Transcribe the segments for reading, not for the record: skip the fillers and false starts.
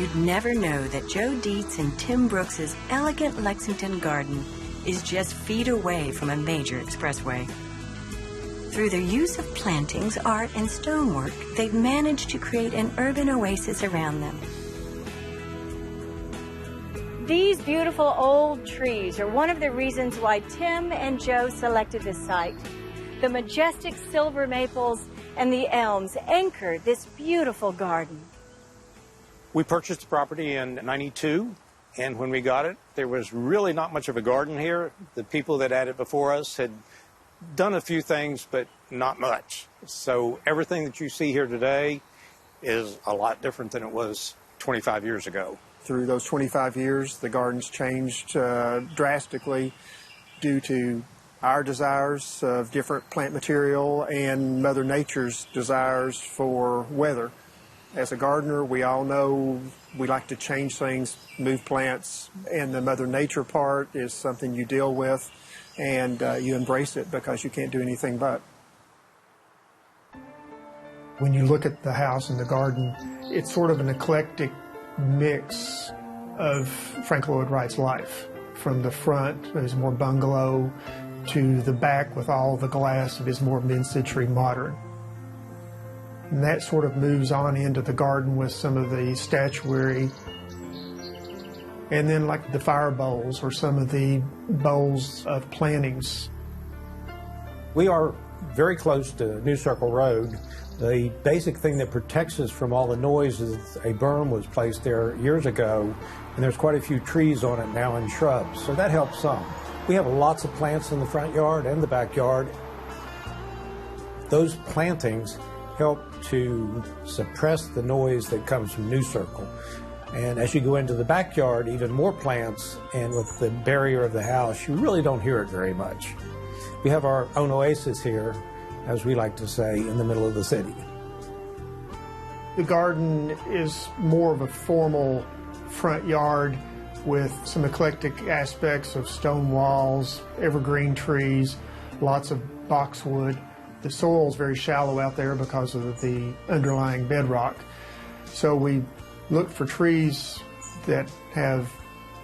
you'd never know that Joe Dietz and Tim Brooks's elegant Lexington garden is just feet away from a major expressway. Through their use of plantings, art, and stonework, they've managed to create an urban oasis around them. These beautiful old trees are one of the reasons why Tim and Joe selected this site. The majestic silver maples and the elms anchor this beautiful garden. We purchased the property in '92, and when we got it, there was really not much of a garden here. The people that had it before us had done a few things, but not much. So everything that you see here today is a lot different than it was 25 years ago. Through those 25 years, the garden's changed drastically due to our desires of different plant material and Mother Nature's desires for weather. As a gardener, we all know we like to change things, move plants, and the Mother Nature part is something you deal with, and you embrace it because you can't do anything but. When you look at the house and the garden, it's sort of an eclectic mix of Frank Lloyd Wright's life. From the front, his more bungalow, to the back with all the glass of his more mid-century modern. And that sort of moves on into the garden with some of the statuary, and then like the fire bowls or some of the bowls of plantings. We are very close to New Circle Road. The basic thing that protects us from all the noise is a berm was placed there years ago, and there's quite a few trees on it now and shrubs, so that helps some. We have lots of plants in the front yard and the backyard. Those plantings help to suppress the noise that comes from New Circle. And as you go into the backyard, even more plants, and with the barrier of the house, you really don't hear it very much. We have our own oasis here, as we like to say, in the middle of the city. The garden is more of a formal front yard with some eclectic aspects of stone walls, evergreen trees, lots of boxwood. The soil's very shallow out there because of the underlying bedrock. So we look for trees that have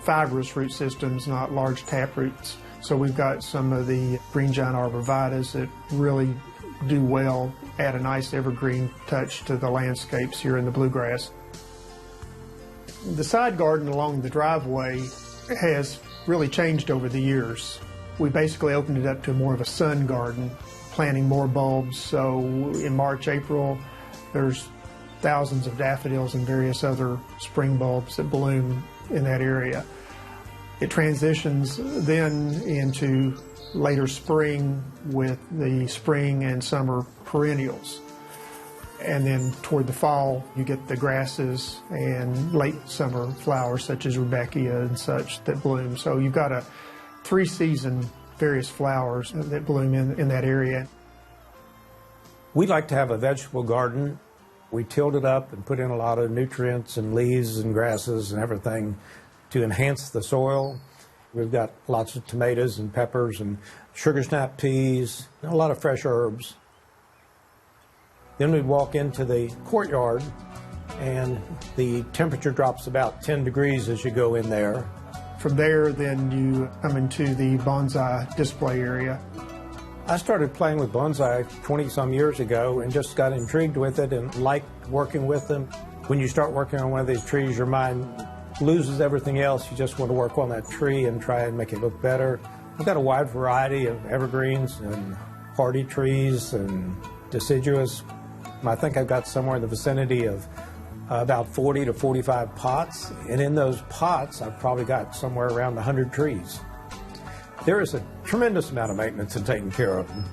fibrous root systems, not large tap roots. So we've got some of the green giant arborvitaes that really do well, add a nice evergreen touch to the landscapes here in the bluegrass. The side garden along the driveway has really changed over the years. We basically opened it up to more of a sun garden, planting more bulbs. So in March, April, there's thousands of daffodils and various other spring bulbs that bloom in that area. It transitions then into later spring with the spring and summer perennials. And then toward the fall, you get the grasses and late summer flowers such as rudbeckia and such that bloom. So you've got a three-season various flowers that bloom in that area. We like to have a vegetable garden. We tilled it up and put in a lot of nutrients and leaves and grasses and everything to enhance the soil. We've got lots of tomatoes and peppers and sugar snap peas, a lot of fresh herbs. Then we'd walk into the courtyard, and the temperature drops about 10 degrees as you go in there. From there, then you come into the bonsai display area. I started playing with bonsai 20-some years ago and just got intrigued with it and liked working with them. When you start working on one of these trees, your mind loses everything else. You just want to work on that tree and try and make it look better. I've got a wide variety of evergreens and hardy trees and deciduous. I think I've got somewhere in the vicinity of about 40 to 45 pots, and in those pots I've probably got somewhere around 100 trees. There is a tremendous amount of maintenance in taking care of them.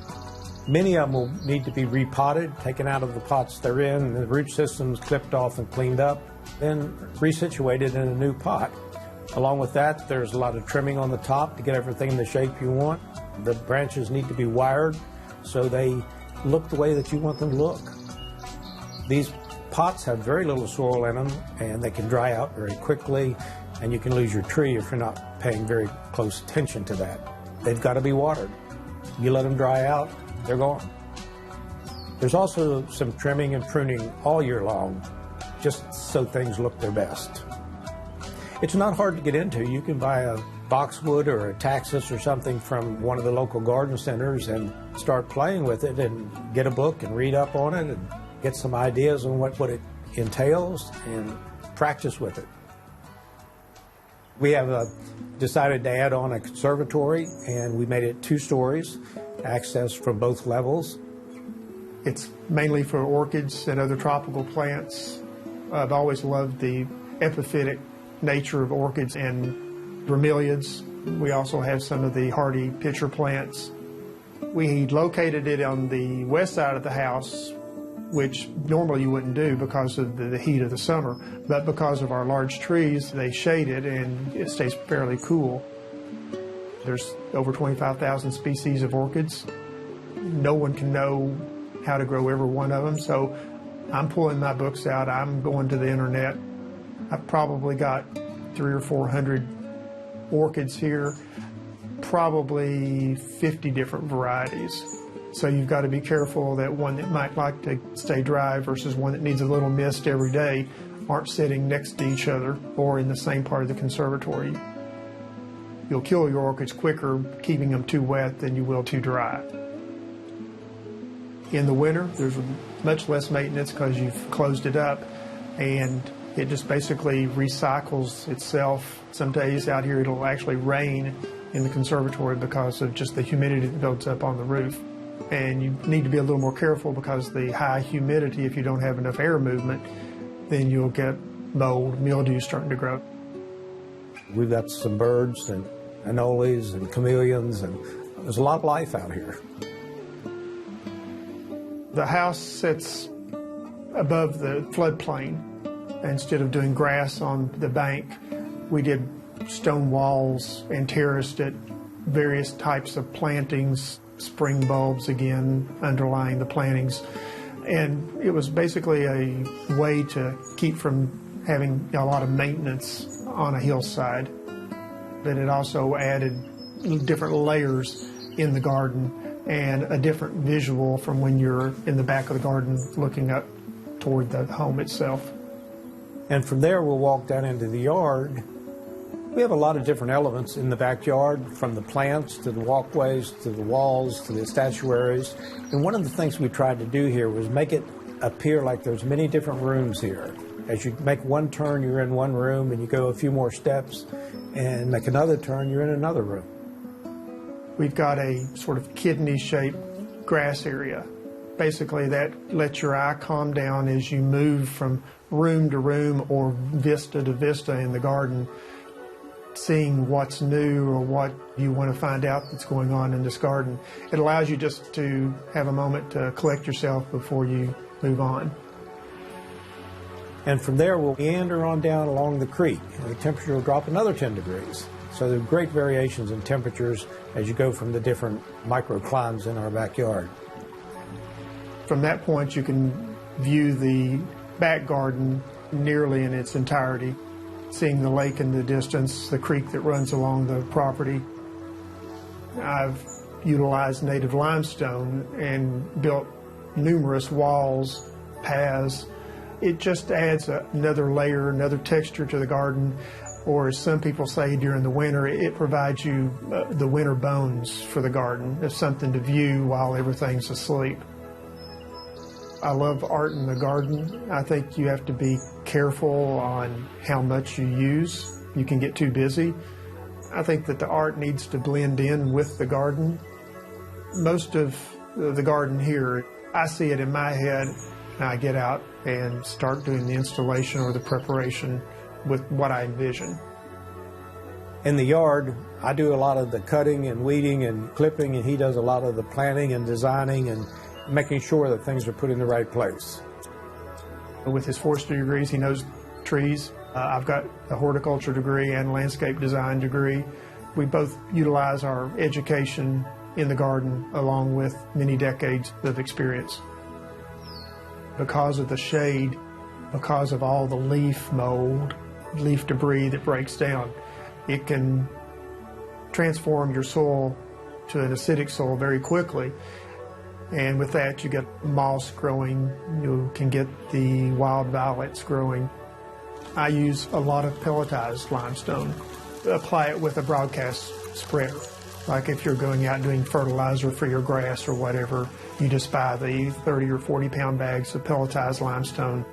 Many of them will need to be repotted, taken out of the pots they're in, and the root systems clipped off and cleaned up, then resituated in a new pot. Along with that, there's a lot of trimming on the top to get everything in the shape you want. The branches need to be wired so they look the way that you want them to look. These pots have very little soil in them, and they can dry out very quickly, and you can lose your tree if you're not paying very close attention to that. They've got to be watered. You let them dry out, they're gone. There's also some trimming and pruning all year long, just so things look their best. It's not hard to get into. You can buy a boxwood or a taxus or something from one of the local garden centers and start playing with it and get a book and read up on it and get some ideas on what it entails and practice with it. We have decided to add on a conservatory, and we made it 2 stories, access from both levels. It's mainly for orchids and other tropical plants. I've always loved the epiphytic nature of orchids and bromeliads. We also have some of the hardy pitcher plants. We located it on the west side of the house, which normally you wouldn't do because of the heat of the summer. But because of our large trees, they shade it and it stays fairly cool. There's over 25,000 species of orchids. No one can know how to grow every one of them, so I'm pulling my books out. I'm going to the internet. I've probably got 300 or 400 orchids here, probably 50 different varieties. So you've got to be careful that one that might like to stay dry versus one that needs a little mist every day aren't sitting next to each other or in the same part of the conservatory. You'll kill your orchids quicker keeping them too wet than you will too dry. In the winter, there's much less maintenance because you've closed it up, and it just basically recycles itself. Some days out here it'll actually rain in the conservatory because of just the humidity that builds up on the roof. And you need to be a little more careful because the high humidity, if you don't have enough air movement, then you'll get mold, mildew starting to grow. We've got some birds and anoles and chameleons, and there's a lot of life out here. The house sits above the floodplain. Instead of doing grass on the bank, we did stone walls and terraced it, various types of plantings, spring bulbs again, underlying the plantings. And it was basically a way to keep from having a lot of maintenance on a hillside. But it also added different layers in the garden and a different visual from when you're in the back of the garden looking up toward the home itself. And from there, we'll walk down into the yard. We have a lot of different elements in the backyard, from the plants to the walkways to the walls to the statuaries. And one of the things we tried to do here was make it appear like there's many different rooms here. As you make one turn, you're in one room, and you go a few more steps and make another turn, you're in another room. We've got a sort of kidney-shaped grass area. Basically, that lets your eye calm down as you move from room to room or vista to vista in the garden, seeing what's new or what you want to find out that's going on in this garden. It allows you just to have a moment to collect yourself before you move on. And from there, we'll meander on down along the creek, and the temperature will drop another 10 degrees. So there are great variations in temperatures as you go from the different microclimates in our backyard. From that point, you can view the back garden nearly in its entirety, seeing the lake in the distance, the creek that runs along the property. I've utilized native limestone and built numerous walls, paths. It just adds another layer, another texture to the garden. Or as some people say during the winter, it provides you the winter bones for the garden. It's something to view while everything's asleep. I love art in the garden. I think you have to be careful on how much you use. You can get too busy. I think that the art needs to blend in with the garden. Most of the garden here, I see it in my head, and I get out and start doing the installation or the preparation with what I envision. In the yard, I do a lot of the cutting and weeding and clipping, and he does a lot of the planting and designing and making sure that things are put in the right place. With his forestry degrees, he knows trees. I've got a horticulture degree and landscape design degree. We both utilize our education in the garden along with many decades of experience. Because of the shade, because of all the leaf mold, leaf debris that breaks down, it can transform your soil to an acidic soil very quickly. And with that, you get moss growing. You can get the wild violets growing. I use a lot of pelletized limestone. Apply it with a broadcast spreader. Like if you're going out and doing fertilizer for your grass or whatever, you just buy the 30 or 40 pound bags of pelletized limestone.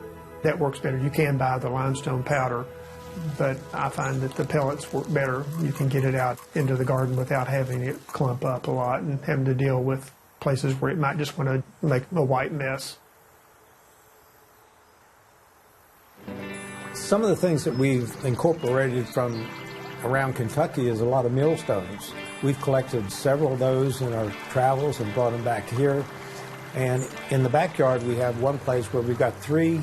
That works better. You can buy the limestone powder, but I find that the pellets work better. You can get it out into the garden without having it clump up a lot and having to deal with places where it might just want to make a white mess. Some of the things that we've incorporated from around Kentucky is a lot of millstones. We've collected several of those in our travels and brought them back here. And in the backyard, we have one place where we've got 3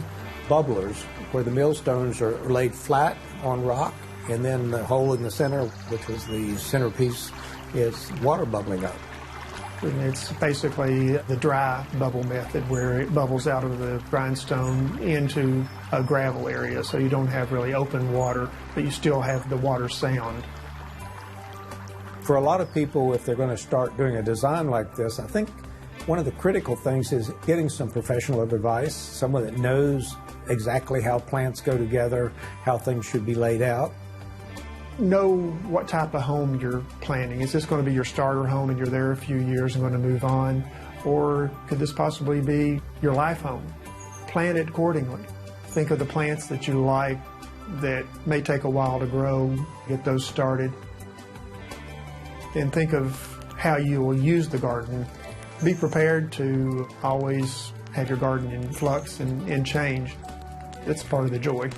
bubblers where the millstones are laid flat on rock, and then the hole in the center, which is the centerpiece, is water bubbling up. And it's basically the dry bubble method where it bubbles out of the grindstone into a gravel area, so you don't have really open water, but you still have the water sound. For a lot of people, if they're going to start doing a design like this, I think one of the critical things is getting some professional advice, someone that knows exactly how plants go together, how things should be laid out. Know what type of home you're planning. Is this going to be your starter home and you're there a few years and going to move on? Or could this possibly be your life home? Plan it accordingly. Think of the plants that you like that may take a while to grow, get those started. And think of how you will use the garden. Be prepared to always have your garden in flux and change. That's part of the joy.